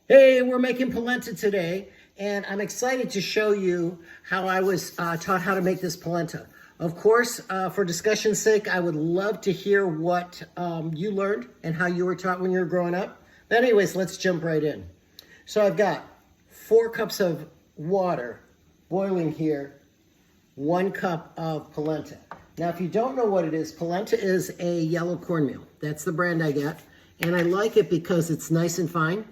Hey, we're making polenta today, and I'm excited to show you how I was taught how to make this polenta. Of course, for discussion's sake, I would love to hear what you learned and how you were taught when you were growing up. But anyways, let's jump right in. So I've got 4 cups of water boiling here, 1 cup of polenta. Now, if you don't know what it is, polenta is a yellow cornmeal. That's the brand I get, and I like it because it's nice and fine,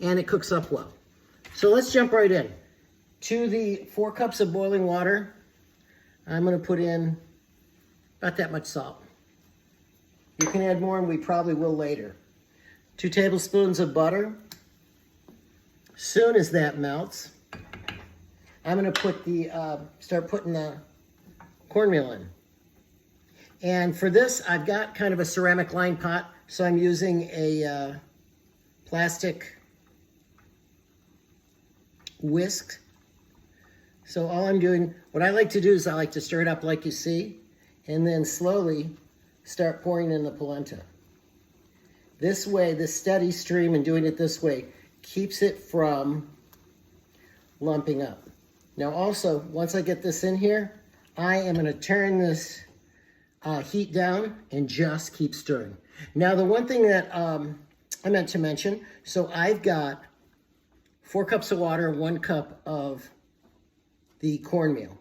and it cooks up well. So let's jump right in. To the 4 cups of boiling water, I'm gonna put in about that much salt. You can add more, and we probably will later. 2 tablespoons of butter. Soon as that melts, I'm gonna put start putting the cornmeal in. And for this, I've got kind of a ceramic lined pot, so I'm using a plastic whisk. So all I'm doing, what I like to do is I like to stir it up like you see, and then slowly start pouring in the polenta. This way, this steady stream and doing it this way keeps it from lumping up. Now also, once I get this in here, I am gonna turn this heat down and just keep stirring. Now the one thing that I meant to mention, so I've got 4 cups of water, 1 cup of the cornmeal.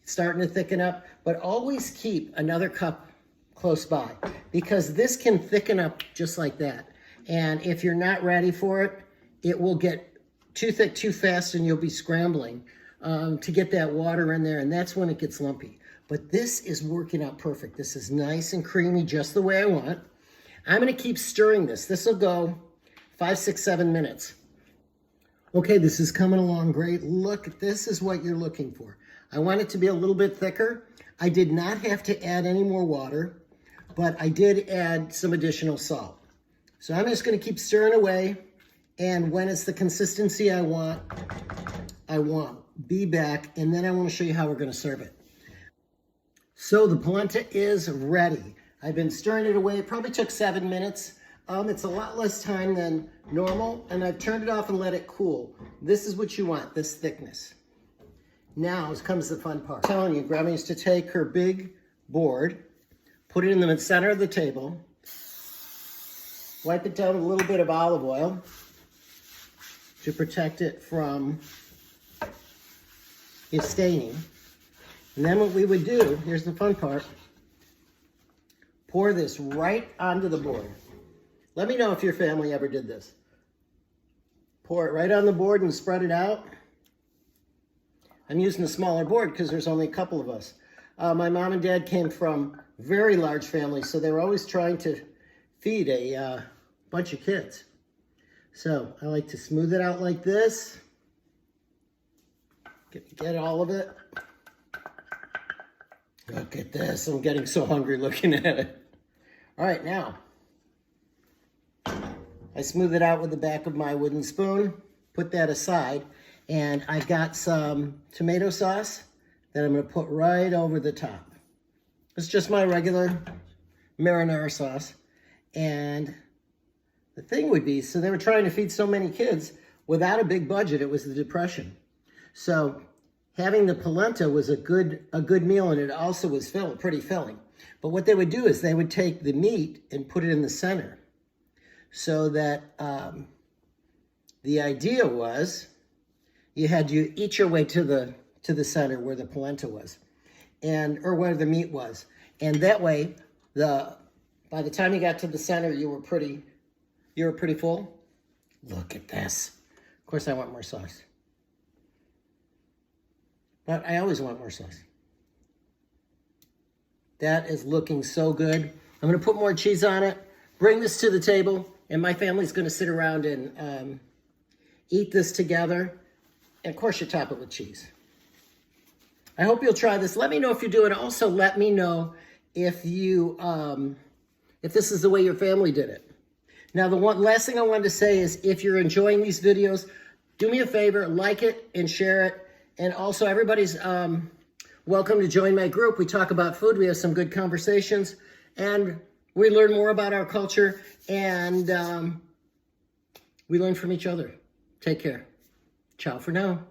It's starting to thicken up, but always keep another cup close by because this can thicken up just like that. And if you're not ready for it, it will get too thick too fast and you'll be scrambling to get that water in there, and that's when it gets lumpy. But this is working out perfect. This is nice and creamy just the way I want. I'm gonna keep stirring this. This will go 5, 6, 7 minutes. Okay, this is coming along great. Look, this is what you're looking for. I want it to be a little bit thicker. I did not have to add any more water, but I did add some additional salt. So I'm just gonna keep stirring away, and when it's the consistency I want, be back, and then I wanna show you how we're gonna serve it. So the polenta is ready. I've been stirring it away. It probably took 7 minutes. It's a lot less time than normal, and I've turned it off and let it cool. This is what you want, this thickness. Now comes the fun part. I'm telling you, Grandma used to take her big board, put it in the center of the table, wipe it down with a little bit of olive oil to protect it from its staining. And then what we would do, here's the fun part, pour this right onto the board. Let me know if your family ever did this. Pour it right on the board and spread it out. I'm using a smaller board because there's only a couple of us. My mom and dad came from very large families, so they were always trying to feed a bunch of kids. So I like to smooth it out like this. Get all of it. Look at this. I'm getting so hungry looking at it. All right, now. I smooth it out with the back of my wooden spoon, put that aside, and I've got some tomato sauce that I'm gonna put right over the top. It's just my regular marinara sauce. And the thing would be, so they were trying to feed so many kids without a big budget. It was the Depression. So having the polenta was a good meal, and it also was pretty filling. But what they would do is they would take the meat and put it in the center. So that the idea was you eat your way to the center where the polenta was, or where the meat was, and that way by the time you got to the center you were pretty full. Look at this. Of course I want more sauce, but I always want more sauce. That is looking so good. I'm gonna put more cheese on it, bring this to the table, and my family's gonna sit around and eat this together. And of course you top it with cheese. I hope you'll try this. Let me know if you do it. Also let me know if this is the way your family did it. Now the last thing I wanted to say is if you're enjoying these videos, do me a favor, like it and share it. And also everybody's welcome to join my group. We talk about food, we have some good conversations, and we learn more about our culture, and We learn from each other. Take care. Ciao for now.